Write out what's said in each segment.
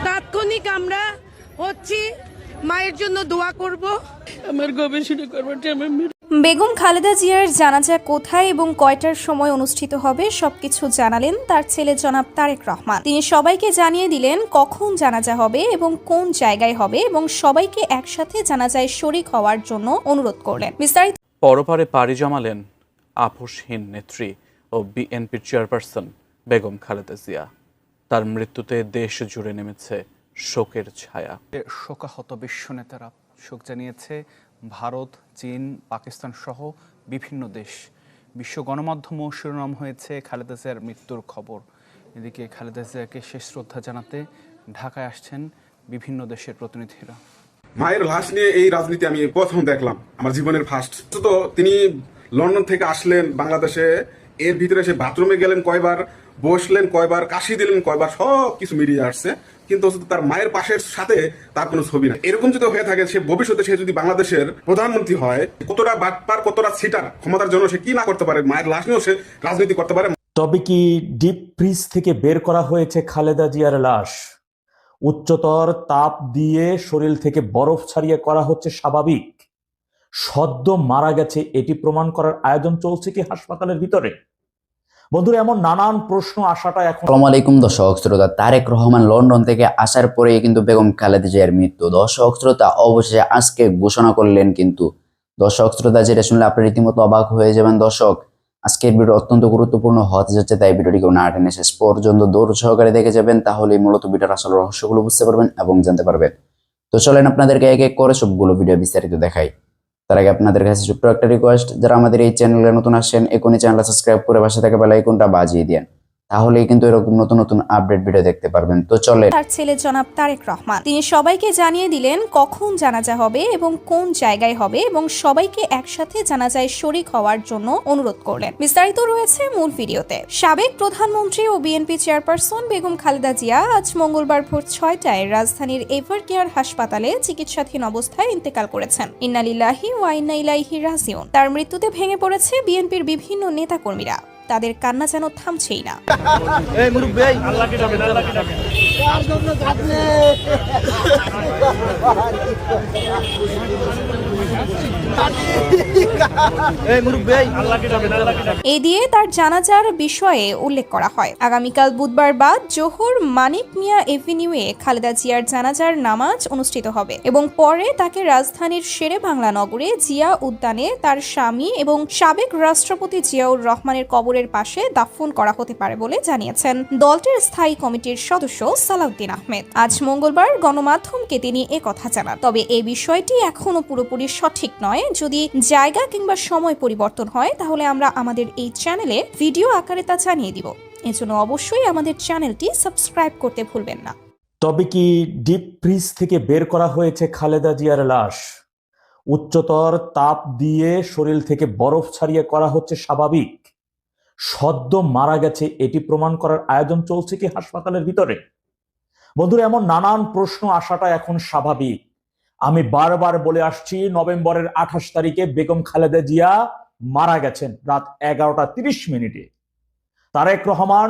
তাৎক্ষণিক আমরা হচ্ছি মায়ের জন্য দোয়া করব, আমার গবেষণা করবো। বেগম খালেদা জিয়ার জানাজা কোথায় এবং কয়টার সময় অনুষ্ঠিত হবে সবকিছু জানালেন তার ছেলে জনাব তারেক রহমান। তিনি সবাইকে জানিয়ে দিলেন কখন জানাজা হবে এবং কোন জায়গায় হবে এবং সবাইকে একসাথে জানাজায় শরীক হওয়ার জন্য অনুরোধ করলেন। বিস্তারিত পরপারে পাড়ি জমালেন আপোষহীন নেত্রী ও বিএনপির চেয়ারপারসন বেগম খালেদা জিয়া। তার মৃত্যুতে দেশ জুড়ে নেমেছে শোকের ছায়া। শোকাহত বিশ্ব নেতারা শোক জানিয়েছে ভারত, চীন, পাকিস্তান সহ বিভিন্ন দেশ। বিশ্ব গণমাধ্যমও শিরোনাম হয়েছে খালেদা জিয়ার মৃত্যুর খবর। এদিকে খালেদা জিয়াকে শেষ শ্রদ্ধা জানাতে ঢাকায় আসছেন বিভিন্ন দেশের প্রতিনিধিরা। মায়ের লাশ নিয়ে এই রাজনীতি আমি প্রথম দেখলাম, আমার জীবনের ফার্স্ট। তো তিনি লন্ডন থেকে আসলেন বাংলাদেশে, এর ভিতরে সে বাথরুমে গেলেন কয়বার, বসলেন কয়বার, কাশি দিলেন কয়বার, সব কিছু মিডিয়া আসছে, কিন্তু তার মায়ের পাশের সাথে তার কোনো ছবি নাই। এরকম যদি হয়ে থাকে, সে ভবিষ্যতে সে যদি বাংলাদেশের প্রধানমন্ত্রী হয়, কতটা বাটপার, কতটা সিটার, ক্ষমতার জন্য সে কি না করতে পারে, মায়ের লাশ নিয়েও সে রাজনীতি করতে পারে। তবে কি ডিপ ফ্রিজ থেকে বের করা হয়েছে খালেদা জিয়ার লাশ? উচ্চতর তাপ দিয়ে শরীর থেকে বরফ ছাড়িয়ে করা হচ্ছে স্বাভাবিক? সদ্য মারা গেছে এটি প্রমাণ করার আয়োজন চলছে কি হাসপাতালের ভিতরে? বন্ধুরা, এমন নানান প্রশ্ন আসাটা এখন। আসসালামু আলাইকুম দর্শক শ্রোতা, তারেক রহমান লন্ডন থেকে আসার পরে কিন্তু বেগম খালেদা জিয়ার মৃত্যু। দর্শক শ্রোতা, অবশেষে আজকে ঘোষণা করলেন কিন্তু। দর্শক শ্রোতা, যেটা শুনলে আপনি রীতিমতো অবাক হয়ে যাবেন। দর্শক, আজকের ভিডিও অত্যন্ত গুরুত্বপূর্ণ হতে যাচ্ছে, তাই ভিডিওটি কেউ না টেনে শেষ পর্যন্ত দৌড় সহকারে দেখে যাবেন, তাহলে মূলত ভিডিওর আসল রহস্যগুলো বুঝতে পারবেন এবং জানতে পারবেন। তো চলেন আপনাদেরকে এক এক করে সবগুলো ভিডিও বিস্তারিত দেখাই। তার আগে আপনাদের কাছে ছোট্ট একটা রিকোয়েস্ট, যারা আমাদের এই চ্যানেলে নতুন আসেন, এখনই চ্যানেলটা সাবস্ক্রাইব করে পাশে থাকা বেল আইকনটা বাজিয়ে দেন, তাহলেই কিন্তু এরকম নতুন নতুন আপডেট ভিডিও দেখতে পারবেন। তো চলেন। তার ছেলে জনাব তারেক রহমান তিনি সবাইকে জানিয়ে দিলেন কখন জানাজা হবে এবং কোন জায়গায় হবে এবং সবাইকে একসাথে জানাজায় শরীক হওয়ার জন্য অনুরোধ করলেন। বিস্তারিত রয়েছে মূল ভিডিওতে। সাবেক প্রধানমন্ত্রী ও বিএনপি চেয়ারপারসন বেগম খালেদা জিয়া আজ মঙ্গলবার ভোর 6টায় রাজধানীর এভার কেয়ার হাসপাতালে চিকিৎসাধীন অবস্থায় ইন্তেকাল করেছেন। ইন্না লিল্লাহি ওয়া ইন্না ইলাইহি রাজিউন। তার মৃত্যুতে ভেঙে পড়েছে বিএনপির বিভিন্ন নেতাকর্মীরা। তাদের কান্না যেন থামছেই না। এই দিয়ে তার জানাজার বিষয়ে উল্লেখ করা হয়। আগামীকাল বুধবার বাদ জোহর মানিক মিয়া এভিনিউয়ে খালেদা জিয়ার জানাজার নামাজ অনুষ্ঠিত হবে এবং পরে তাকে রাজধানীর শেরে বাংলা নগরে জিয়া উদ্যানে তার স্বামী এবং সাবেক রাষ্ট্রপতি জিয়াউর রহমানের কবরের পাশে দাফন করা হতে পারে বলে জানিয়েছেন দলটির স্থায়ী কমিটির সদস্য সালাউদ্দিন আহমেদ। আজ মঙ্গলবার গণমাধ্যমকে তিনি একথা জানান। তবে এই বিষয়টি এখনো পুরোপুরি সঠিক নয়। যদি জায়গা কিংবা সময় পরিবর্তন হয়, তাহলে আমরা আমাদের এই চ্যানেলে ভিডিও আকারে তা জানিয়ে দিব। এজন্য অবশ্যই আমাদের চ্যানেলটি সাবস্ক্রাইব করতে ভুলবেন না। তবে কি ডিপ ফ্রিজ থেকে বের করা হয়েছে খালেদা জিয়ার লাশ? উচ্চতর তাপ দিয়ে শরীর থেকে বরফ ছাড়িয়ে করা হচ্ছে স্বাভাবিক? সদ্য মারা গেছে এটি প্রমাণ করার আয়োজন চলছে কি হাসপাতালের ভিতরে? বন্ধুরা, এমন নানান প্রশ্ন আসাটা এখন স্বাভাবিক। আমি বারবার বলে আসছি, নভেম্বরের 28 তারিখে বেগম খালেদা জিয়া মারা গেছেন রাত 11:30। তারেক রহমান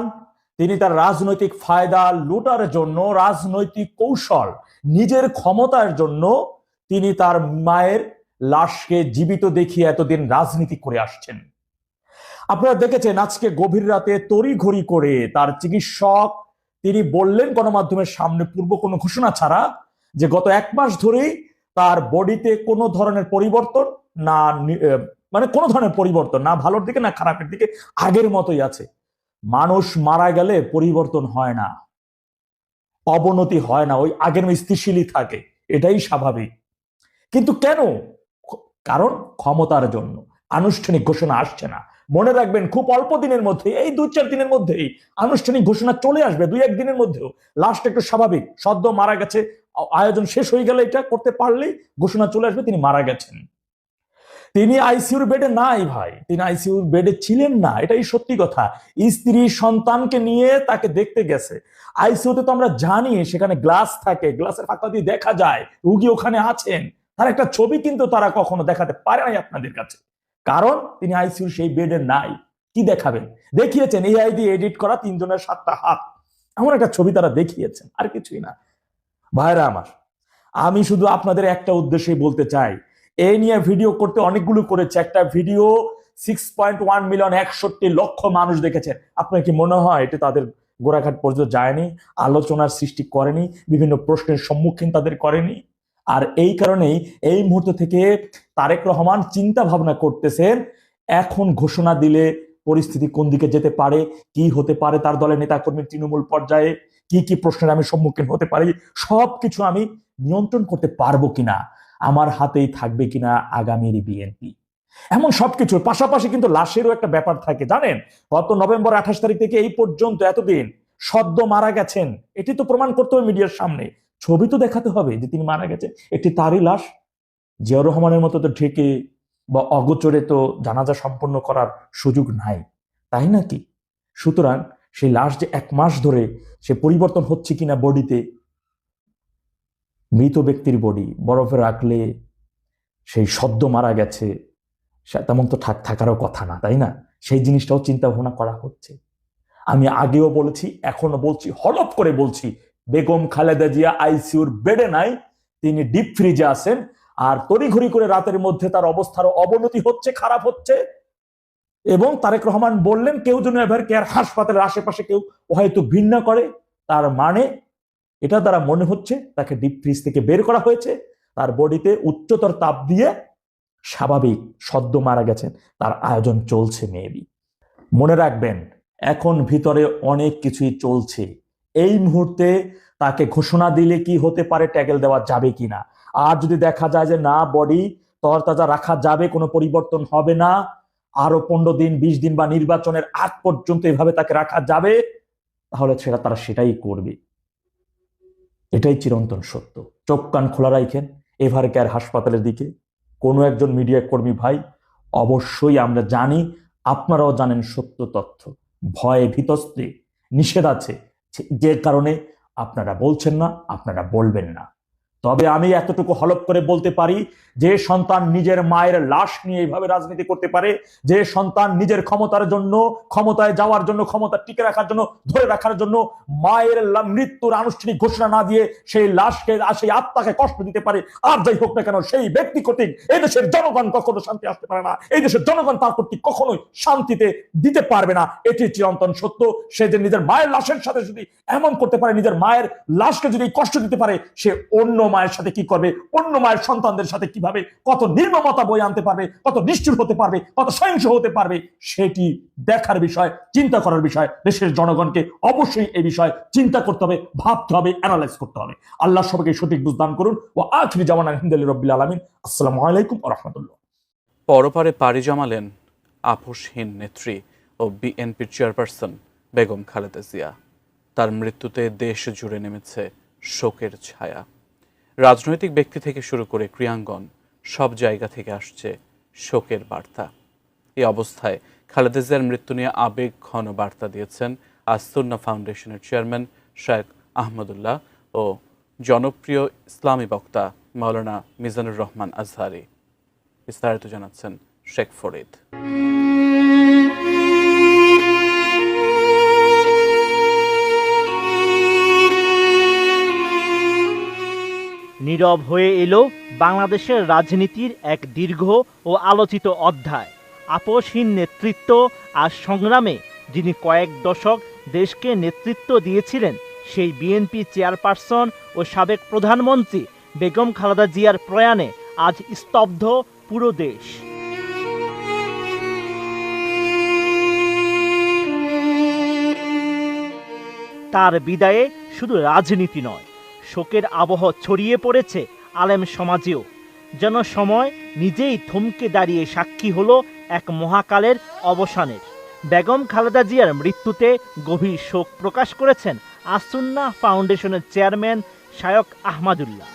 তিনি তার রাজনৈতিক ফায়দা লুটার জন্য, রাজনৈতিক কৌশল, নিজের ক্ষমতার জন্য তিনি তার মায়ের লাশকে জীবিত দেখিয়ে এতদিন রাজনীতি করে আসছেন। আপনারা দেখেছেন আজকে গভীর রাতে তড়িঘড়ি করে তার চিকিৎসক তিনি বললেন গণমাধ্যমের সামনে পূর্ব কোনো ঘোষণা ছাড়া যে গত 1 মাস ধরেই তার বডিতে কোনো ধরনের পরিবর্তন না, মানে কোনো ধরনের পরিবর্তন না ভালোর দিকে না খারাপের দিকে, আগের মতোই আছে। মানুষ মারা গেলে পরিবর্তন হয় না, অবনতি হয় না, ওই আগের স্থিতিশীলই থাকে, এটাই স্বাভাবিক। কিন্তু কেন? কারণ ক্ষমতার জন্য। আনুষ্ঠানিক ঘোষণা আসছে না। মনে রাখবেন, খুব অল্প দিনের মধ্যে, এই 2-4 দিনের মধ্যেই আনুষ্ঠানিক ঘোষণা চলে আসবে। 2-1 দিনের মধ্যেও। লাস্ট একটু স্বাভাবিক, সদ্য মারা গেছে, আয়োজন শেষ হয়ে গেলে এটা করতে পারলেই ঘোষণা চলে আসবে তিনি মারা গেছেন। তিনি আইসিইউর বেডে নাই ভাই, তিনি আইসিইউর বেডে ছিলেন না, এটাই সত্যি কথা। স্ত্রী সন্তানকে নিয়ে তাকে দেখতে গেছে। আইসিইউতে তো আমরা জানি সেখানে গ্লাস থাকে, গ্লাসের ফাঁকা দিয়ে দেখা যায় রুগী ওখানে আছেন, তার একটা ছবি কিন্তু তারা কখনো দেখাতে পারে নাই আপনাদের কাছে। কারণ তিনি আইসিইউর সেই বেডে নাই। কি দেখাবেন? দেখিয়েছেন এআই দিয়ে এডিট করা 3 জনের 7টা হাত, এমন একটা ছবি তারা দেখিয়েছেন, আর কিছুই না। ভাইরা আমার, আমি শুধু আপনাদের একটা উদ্দেশ্যে বলতে চাই, এই নিয়ে ভিডিও করতে অনেকগুলো করেছে, একটা ভিডিও 6.1 মিলিয়ন 61 লক্ষ মানুষ দেখেছেন। আপনার কি মনে হয় এটা তাদের গোড়াঘাট পর্যন্ত যায়নি, আলোচনার সৃষ্টি করেনি, বিভিন্ন প্রশ্নের সম্মুখীন তাদের করেনি? আর এই কারণেই এই মুহূর্ত থেকে তারেক রহমান চিন্তা ভাবনা করতেছেন এখন ঘোষণা দিলে পরিস্থিতি কোন দিকে যেতে পারে, কি হতে পারে, তার দলের নেতাকর্মী তৃণমূল পর্যায়ে কি কি প্রশ্নের আমি সম্মুখীন হতে পারি, সবকিছু আমি নিয়ন্ত্রণ করতে পারবো কিনা, আমার হাতেই থাকবে কিনা আগামীর বিএনপি, এমন সবকিছুর পাশাপাশি কিন্তু লাশেরও একটা ব্যাপার থাকে জানেন। গত নভেম্বর 28 তারিখ থেকে এই পর্যন্ত এতদিন সদ্য মারা গেছেন, এটি তো প্রমাণ করতে হবে মিডিয়ার সামনে, ছবি তো দেখাতে হবে যে তিনি মারা গেছেন, একটি তারই লাশ। জিয়াউর রহমানের মতো তো ঢেকে বা অগোচরে তো জানাজা সম্পন্ন করার সুযোগ নাই, তাই নাকি? সুতরাং সেই লাশ যে 1 মাস ধরে সে পরিবর্তন হচ্ছে কিনা বডিতে, মৃত ব্যক্তির বডি বরফে রাখলে সেই সদ্য মারা গেছে তেমন তো থাকারও কথা না, তাই না? সেই জিনিসটাও চিন্তা ভাবনা করা হচ্ছে। আমি আগেও বলেছি, এখনো বলছি, হলফ করে বলছি, বেগম খালেদা জিয়া আইসিইউর বেডে নাই, তিনি ডিপ ফ্রিজে আছেন। আর তড়িঘড়ি করে রাতের মধ্যে তার অবস্থার অবনতি হচ্ছে, খারাপ হচ্ছে। এবং তারেক রহমান বললেন কেউ যেন এভার কেয়ার হাসপাতালের আশেপাশে কেউ হয়তো ঘৃণা করে, তার মানে এটা দ্বারা মনে হচ্ছে তাকে ডিপ ফ্রিজ থেকে বের করা হয়েছে, তার বডিতে উচ্চতর তাপ দিয়ে স্বাভাবিক সদ্য মারা গেছেন, তার আয়োজন চলছে মেবি। মনে রাখবেন এখন ভিতরে অনেক কিছুই চলছে। এই মুহূর্তে তাকে ঘোষণা দিলে কি হতে পারে, ট্যাগেল দেওয়া যাবে কিনা, আর যদি দেখা যায় যে না বডি তরতাজা রাখা যাবে, কোনো পরিবর্তন হবে না, আরো 15 দিন 20 দিন বা নির্বাচনের আগ পর্যন্ত এভাবে তাকে রাখা যাবে, তাহলে তারা সেটাই করবে। এটাই চিরন্তন সত্য। চোখ কান খোলা রাখেন এভার কেয়ার হাসপাতালের দিকে। কোনো একজন মিডিয়া কর্মী ভাই, অবশ্যই আমরা জানি, আপনারাও জানেন সত্য তথ্য, ভয়ে ভীতস্তে নিষেধ আছে, যে কারণে আপনারা বলছেন না, আপনারা বলবেন না। তবে আমি এতটুকু হলফ করে বলতে পারি, যে সন্তান নিজের মায়ের লাশ নিয়ে এইভাবে রাজনীতি করতে পারে, যে সন্তান নিজের ক্ষমতার জন্য, ক্ষমতায় যাওয়ার জন্য, ক্ষমতা টিকে রাখার জন্য, ধরে রাখার জন্য মায়ের মৃত্যুর আনুষ্ঠানিক ঘোষণা না দিয়ে সেই লাশকে, সেই আত্মাকে কষ্ট দিতে পারে, আর যাই হোক না কেন সেই ব্যক্তি কর্তৃক এই দেশের জনগণ কখনো শান্তি আসতে পারে না, এই দেশের জনগণ তার কর্তৃক কখনোই শান্তিতে দিতে পারবে না। এটি চিরন্তন সত্য। সে যে নিজের মায়ের লাশের সাথে যদি এমন করতে পারে, নিজের মায়ের লাশকে যদি কষ্ট দিতে পারে, সে অন্য মায়ের সাথে কি করবে, অন্য মায়ের সন্তানদের সাথে কিভাবে কত নির্মমতা বয়ে আনতে পারবে, কত নিষ্ঠুর হতে পারবে, কত সহিংস হতে পারবে, সেটি দেখার বিষয়, চিন্তা করার বিষয়। দেশের জনগণকে অবশ্যই এই বিষয়ে চিন্তা করতে হবে, ভাবতে হবে, অ্যানালাইজ করতে হবে। আল্লাহ সবাইকে সঠিক বুঝ দান করুন। ও আখিরি জামানা আলহামদুলিল্লাহি রাব্বিল আলামিন। আসসালামু আলাইকুম ওয়া রাহমাতুল্লাহ। পরপারে পাড়ি জমালেন আপোষহীন নেত্রী ও বিএনপির চেয়ারপারসন বেগম খালেদা জিয়া। তার মৃত্যুতে দেশ জুড়ে নেমেছে শোকের ছায়া। রাজনৈতিক ব্যক্তি থেকে শুরু করে ক্রীড়াঙ্গন সব জায়গা থেকে আসছে শোকের বার্তা। এই অবস্থায় খালেদা জিয়ার মৃত্যু নিয়ে আবেগ ঘন বার্তা দিয়েছেন আস-সুন্নাহ ফাউন্ডেশনের চেয়ারম্যান শেখ আহমদুল্লাহ ও জনপ্রিয় ইসলামী বক্তা মাওলানা মিজানুর রহমান আজহারি। বিস্তারিত জানাচ্ছেন শেখ ফরিদ। নীরব হয়ে এলো বাংলাদেশের রাজনীতির এক দীর্ঘ ও আলোচিত অধ্যায়। আপোষহীন নেতৃত্ব আর সংগ্রামে যিনি কয়েক দশক দেশকে নেতৃত্ব দিয়েছিলেন, সেই বিএনপি চেয়ারপারসন ও সাবেক প্রধানমন্ত্রী বেগম খালেদা জিয়ার প্রয়াণে আজ স্তব্ধ পুরো দেশ। তার বিদায়ে শুধু রাজনীতি নয়, শোকের আবহ ছড়িয়ে পড়েছে আলেম সমাজেও। যেন সময় নিজেই থমকে দাঁড়িয়ে সাক্ষী হলো এক মহাকালের অবসানের। বেগম খালেদা জিয়ার মৃত্যুতে গভীর শোক প্রকাশ করেছেন আস-সুন্নাহ ফাউন্ডেশনের চেয়ারম্যান শেখ আহমদুল্লাহ।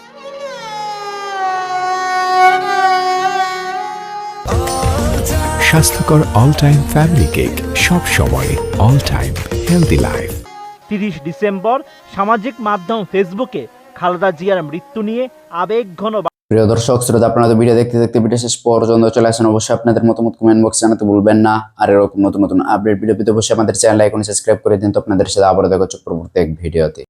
স্বাস্থ্যকর অল টাইম ফ্যামিলি কেক, সব সময় all time healthy life. 30 December সামাজিক মাধ্যম ফেসবুকে খালেদা জিয়ার মৃত্যু নিয়ে আবেগঘন প্রিয় দর্শক শ্রোতা, আপনারা তো ভিডিও দেখতে দেখতে ভিডিও শেষ পর্যন্ত চলে আসেন। অবশ্যই আপনাদের মতামত কমেন্ট বক্সে জানাতে ভুলবেন না। আর এরকম নতুন নতুন আপডেট ভিডিও পেতে অবশ্যই আমাদের চ্যানেল আইকন সাবস্ক্রাইব করে দিন। তো আপনাদের সাথে আবারও দেখা হচ্ছে পরবর্তী এক ভিডিওতে।